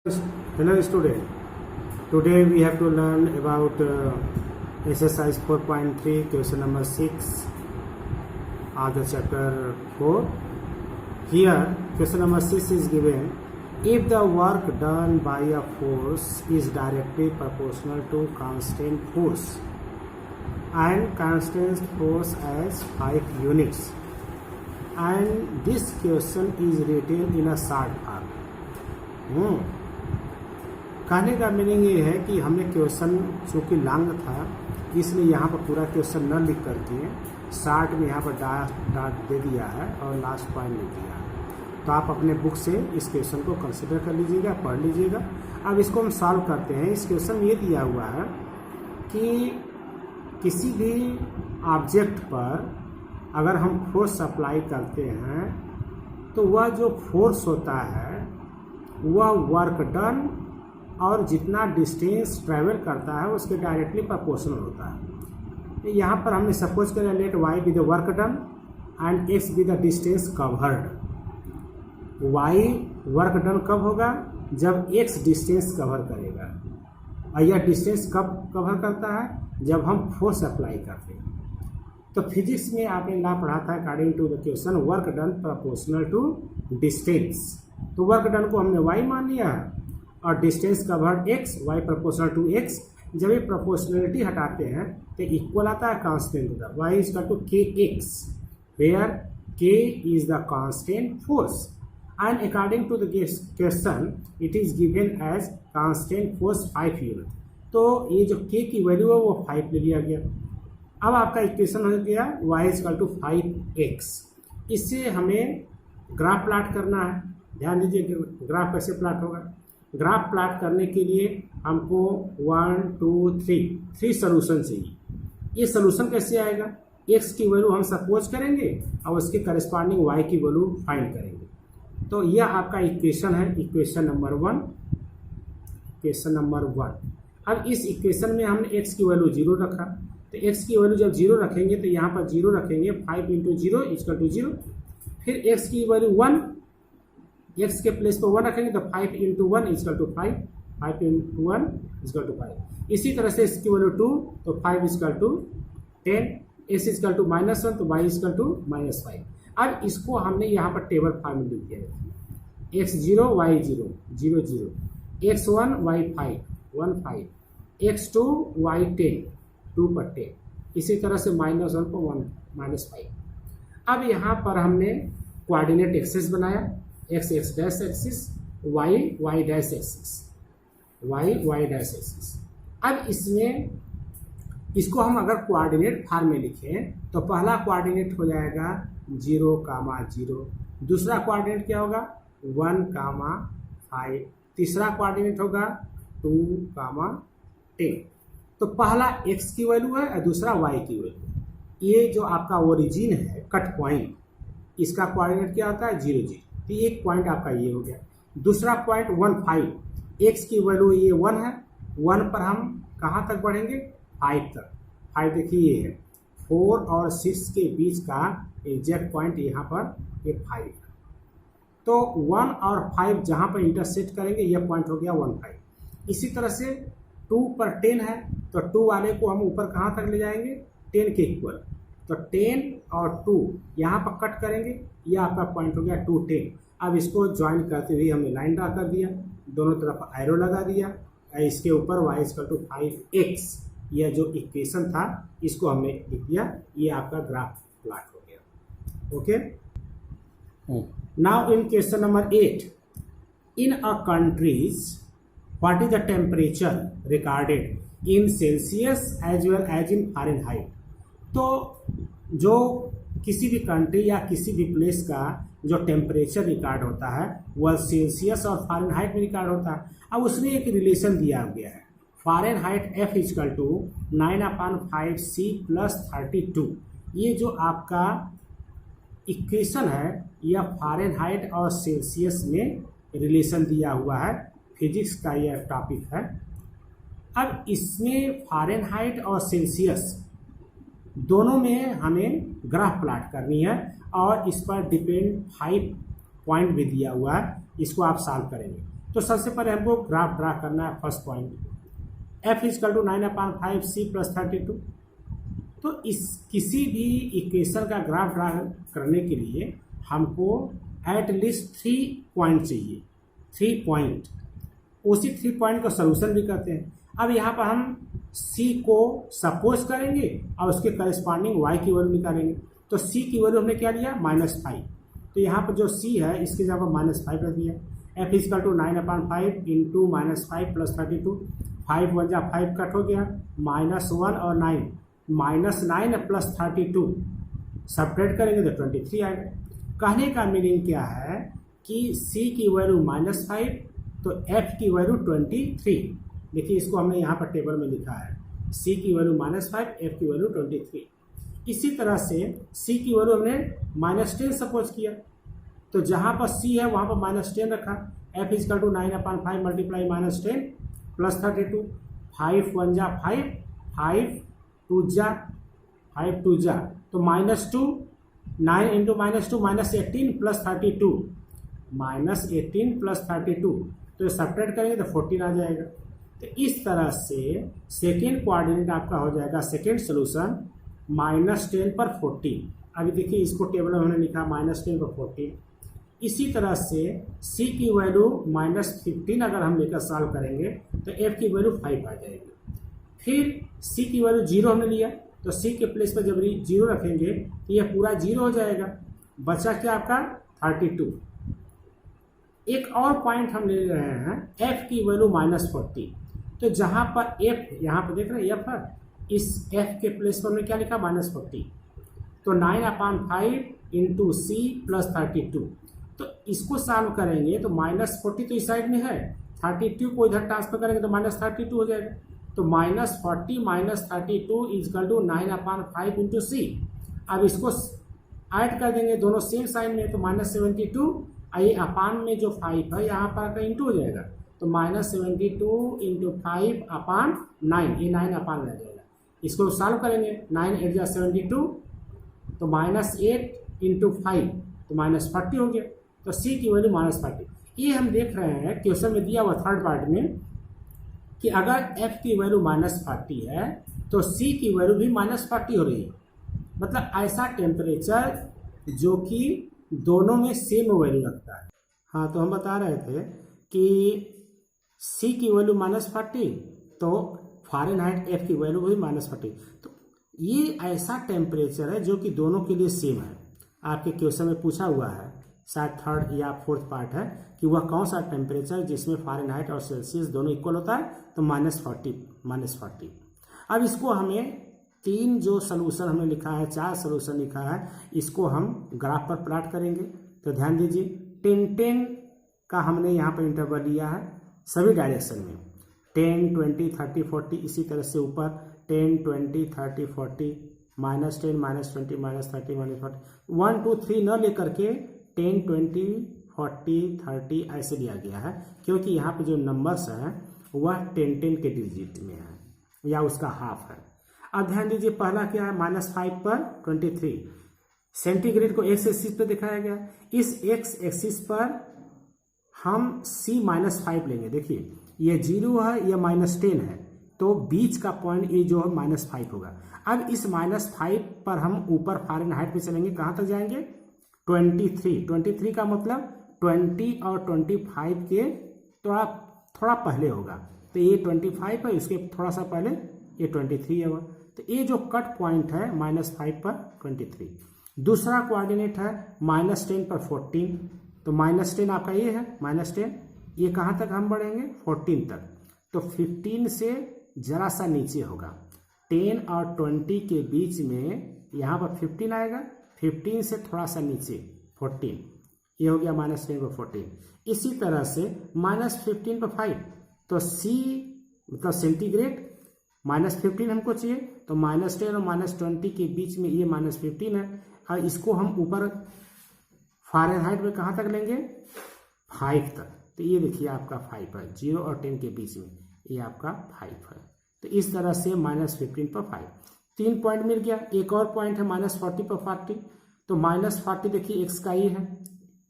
Hello student, today we have to learn about exercise 4.3 question number 6 of the chapter 4. Here question number 6 is given, if the work done by a force is directly proportional to constant force and constant force as 5 units, and this question is written in a short form. कहने का meaning ये है कि हमने question चूँकि long था इसलिए यहाँ पर पूरा क्वेश्चन न लिख करके शार्ट में यहाँ पर डाट दे दिया है और लास्ट पॉइंट लिख दिया है। तो आप अपने बुक से इस क्वेश्चन को कंसिडर कर लीजिएगा, पढ़ लीजिएगा। अब इसको हम सॉल्व करते हैं। इस क्वेश्चन में ये दिया हुआ है कि किसी भी ऑब्जेक्ट पर अगर हम फोर्स अप्लाई करते हैं तो वह जो फोर्स होता है वह वर्क डन और जितना डिस्टेंस ट्रैवल करता है उसके डायरेक्टली प्रोपोर्शनल होता है। यहाँ पर हमने सपोज करें let Y be the work done and X be the distance covered. Y work done कब होगा? जब एक्स डिस्टेंस कवर करेगा। और यह डिस्टेंस कब कवर करता है? जब हम फोर्स अप्लाई करते हैं। तो फिजिक्स में आपने लॉ पढ़ा था according to the question work done proportional to distance. तो वर्क डन को हमने वाई मान लिया है और distance covered X, Y proportional to X. जब ये प्रोपोर्शनलिटी हटाते हैं तो इक्वल आता है कांस्टेंट का, Y is equal to K X, where K is the constant force and according to the question it is given as constant force 5 unit. तो ये जो के की वैल्यू है वो 5 ले लिया गया। अब आपका इक्वेशन हो गया Y is equal to 5x। इससे हमें ग्राफ प्लॉट करना है। ध्यान दीजिए ग्राफ कैसे प्लॉट होगा। ग्राफ प्लॉट करने के लिए हमको 1 2 3 सोल्यूशन चाहिए। ये सोल्यूशन कैसे आएगा? x की वैल्यू हम सपोज करेंगे और उसके करस्पॉन्डिंग y की वैल्यू फाइंड करेंगे। तो यह आपका इक्वेशन है, इक्वेशन नंबर 1। Equation number 1। अब इस इक्वेशन में हमने x की वैल्यू 0 रखा। तो x की वैल्यू जब 0 रखेंगे तो यहाँ पर 0 रखेंगे, 5 इंटू 0 इक्वल टू 0। फिर x की वैल्यू 1, x के प्लेस पर 1 रखेंगे तो 5 into 1 equal to 5, 5 into 1 equal to 5। इसी तरह से इसकी वैल्यू 2 तो 5 equal to 10, x equal to -1 तो y इजकल टू -5। अब इसको हमने यहाँ पर टेबल फॉर्म में लिख दिया है। x0 y0 0 0, x1 y5 1 5, x2 y10 2 पर 10। इसी तरह से -1 को 1 -5। अब यहाँ पर हमने कोऑर्डिनेट एक्सिस बनाया, x x dash axis, y y dash axis, y y dash axis. अब इसमें इसको हम अगर कोऑर्डिनेट फॉर्म में लिखें तो पहला कोऑर्डिनेट हो जाएगा 0, 0। दूसरा कोऑर्डिनेट क्या होगा? 1, 5। तीसरा कोऑर्डिनेट होगा 2, 10। तो पहला x की वैल्यू है और दूसरा y की वैल्यू है। ये जो आपका ओरिजिन है कट पॉइंट, इसका कोऑर्डिनेट क्या होता है? 0 0। तो एक पॉइंट आपका ये हो गया। दूसरा पॉइंट 1 5, एक्स की वैल्यू ये 1 है। 1 पर हम कहाँ तक बढ़ेंगे? 5 तक। 5 देखिए ये है 4 और 6 के बीच का एग्जैक्ट पॉइंट यहाँ पर ये 5 है। तो 1 और 5 जहाँ पर इंटरसेक्ट करेंगे यह पॉइंट हो गया 1 5। इसी तरह से 2 पर 10 है तो 2 वाले को हम ऊपर कहाँ तक ले जाएंगे? 10 के इक्वल। तो 10 और 2 यहाँ पर कट करेंगे, यह आपका पॉइंट हो गया 2 10। अब इसको ज्वाइन करते हुए हमने लाइन ड्रा कर दिया, दोनों तरफ एरो लगा दिया। इसके ऊपर y इक्वल टू 5x, यह जो इक्वेशन था इसको हमने लिख दिया। ये आपका ग्राफ प्लॉट हो गया। Okay, now in question number 8, in a countries what is the temperature recorded in Celsius as well as in Fahrenheit. तो जो किसी भी कंट्री या किसी भी प्लेस का जो टेम्परेचर रिकॉर्ड होता है वह सेल्सियस और फ़ारेनहाइट में रिकॉर्ड होता है। अब उसमें एक रिलेशन दिया गया है, Fahrenheit F equal to 9/5C + 32। ये जो आपका इक्वेशन है यह फ़ारेनहाइट और सेल्सियस में रिलेशन दिया हुआ है। फिजिक्स का यह टॉपिक है। अब इसमें फ़ारेनहाइट और सेल्सियस दोनों में हमें ग्राफ प्लॉट करनी है और इस पर डिपेंड 5 पॉइंट भी दिया हुआ है। इसको आप सॉल्व करेंगे। तो सबसे पहले हमको ग्राफ ड्रा करना है। First point f equal to 9/5 c plus 32। तो इस किसी भी इक्वेशन का ग्राफ ड्रा करने के लिए हमको एट लीस्ट 3 पॉइंट चाहिए, 3 पॉइंट। उसी 3 पॉइंट का सोल्यूशन भी करते हैं। अब यहाँ पर हम c को सपोज करेंगे और उसके करस्पॉन्डिंग y की वैल्यू निकालेंगे। तो c की वैल्यू हमने क्या लिया, -5। तो यहाँ पर जो c है इसके जगह पर -5 रख दिया। f equal to 9/5 into -5 plus 32। 5 1 जा 5 कट हो गया, -1 और 9, -9 प्लस 32 सब्ट्रैक्ट करेंगे तो 23 आएगा। कहने का मीनिंग क्या है कि c की वैल्यू -5 तो f की वैल्यू 23। देखिए इसको हमने यहाँ पर टेबल में लिखा है, c की वैल्यू -5, f की वैल्यू 23। इसी तरह से c की वैल्यू हमने -10 सपोज किया, तो जहाँ पर c है वहाँ पर -10 रखा। f equal to 9/5 multiply -10 plus 32। 5 1 जा 5, 5 2 जा तो -2, 9 इंटू -2 -18 प्लस 32, -18 प्लस 32 तो सब्ट्रैक्ट करेंगे तो 14 आ जाएगा। तो इस तरह से सेकेंड कोऑर्डिनेट आपका हो जाएगा, सेकेंड सोल्यूशन -10 पर 14। अभी देखिए इसको टेबल में हमने लिखा -10 पर 14। इसी तरह से c की वैल्यू -15 अगर हम लेकर सॉल्व करेंगे तो f की वैल्यू 5 आ जाएगी। फिर c की वैल्यू 0 हमने लिया, तो c के प्लेस पर जब 0 रखेंगे तो यह पूरा 0 हो जाएगा। बचा क्या आपका 32। एक और पॉइंट हम ले रहे हैं, f की वैल्यू -40। तो जहाँ पर f, यहाँ पर देख रहे हैं f है, इस f के प्लेस पर हमने क्या लिखा -40। तो 9/5 इंटू c प्लस 32। तो इसको सॉल्व करेंगे तो -40 तो इस साइड में है, 32 को इधर ट्रांसफर करेंगे तो -32 हो जाएगा। तो -40 -32 इजकल टू 9/5 इंटू सी। अब इसको ऐड कर देंगे, दोनों सेम साइन में, तो -72 ये अपान में जो 5 है यहाँ पर इंटू हो जाएगा। तो -72 इंटू 5/9, ये 9/9 रह जाएगा। इसको सॉल्व करेंगे, 9 8 जा 72 तो -8 इंटू 5 तो -40 हो गया। तो c की वैल्यू -40। ये हम देख रहे हैं क्वेश्चन में दिया हुआ थर्ड पार्ट में कि अगर f की वैल्यू -40 है तो c की वैल्यू भी -40 हो रही है। मतलब ऐसा टेम्परेचर जो कि दोनों में सेम वैल्यू रखता है। हाँ, तो हम बता रहे थे कि c की वैल्यू -40 तो फ़ारेनहाइट f की वैल्यू भी -40। तो ये ऐसा टेम्परेचर है जो कि दोनों के लिए सेम है। आपके क्वेश्चन में पूछा हुआ है, शायद थर्ड या फोर्थ पार्ट है, कि वह कौन सा टेम्परेचर जिसमें फ़ारेनहाइट और सेल्सियस दोनों इक्वल होता है, तो -40। अब इसको हमें 3 जो सोल्यूशन हमने लिखा है, 4 सोल्यूशन लिखा है, इसको हम ग्राफ पर प्लॉट करेंगे। तो ध्यान दीजिए 10 का हमने यहाँ पर इंटरवल लिया है सभी डायरेक्शन में, 10 20 30 40। इसी तरह से ऊपर 10 20 30 40, -10 -20 -30 -40, 1 2 3 न लेकर के 10 20 40 30 ऐसे लिया गया है, क्योंकि यहाँ पे जो नंबर्स हैं वह 10 के डिजिट में है या उसका हाफ है। अब ध्यान दीजिए पहला क्या है, -5 पर 23। सेंटीग्रेड को x एक्सिस पर दिखाया गया। इस x एक्सिस पर हम c-5 लेंगे। देखिए ये 0 है, ये -10 है, तो बीच का पॉइंट ये जो है -5 होगा। अब इस -5 पर हम ऊपर फ़ारेनहाइट पे चलेंगे, कहाँ तक जाएंगे 23 का मतलब 20 और 25 के थोड़ा पहले होगा। तो ये 25 है, इसके थोड़ा सा पहले ये 23 होगा। तो ये जो कट पॉइंट है -5 पर 23। दूसरा कोऑर्डिनेट है -10 पर 14। तो -10 आपका ये है, -10 ये कहाँ तक हम बढ़ेंगे 14 तक। तो 15 से जरा सा नीचे होगा, 10 और 20 के बीच में यहाँ पर 15 आएगा, 15 से थोड़ा सा नीचे 14, ये हो गया -10 पर 14। इसी तरह से -15 पर 5, तो c मतलब सेंटीग्रेड -15 हमको चाहिए, तो -10 और -20 के बीच में ये -15 है। और इसको हम ऊपर फ़ारेनहाइट में कहाँ तक लेंगे 5 तक। तो ये देखिए आपका 5 है, 0 और 10 के बीच में ये आपका 5 है। तो इस तरह से -15 पर 5, 3 पॉइंट मिल गया। एक और पॉइंट है -40 पर 40। तो -40 देखिए x का ये है,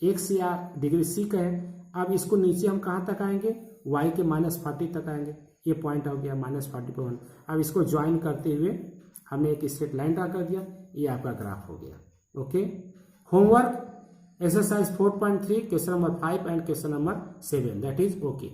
x या डिग्री c का है, अब इसको नीचे हम कहाँ तक आएंगे, y के -40 तक आएंगे। ये पॉइंट हो गया -40.1। अब इसको ज्वाइन करते हुए हमने एक स्ट्रेट लाइन ड्रा कर दिया, ये आपका ग्राफ हो गया। Okay, homework exercise 4.3 question number 5 and question number 7, that is okay.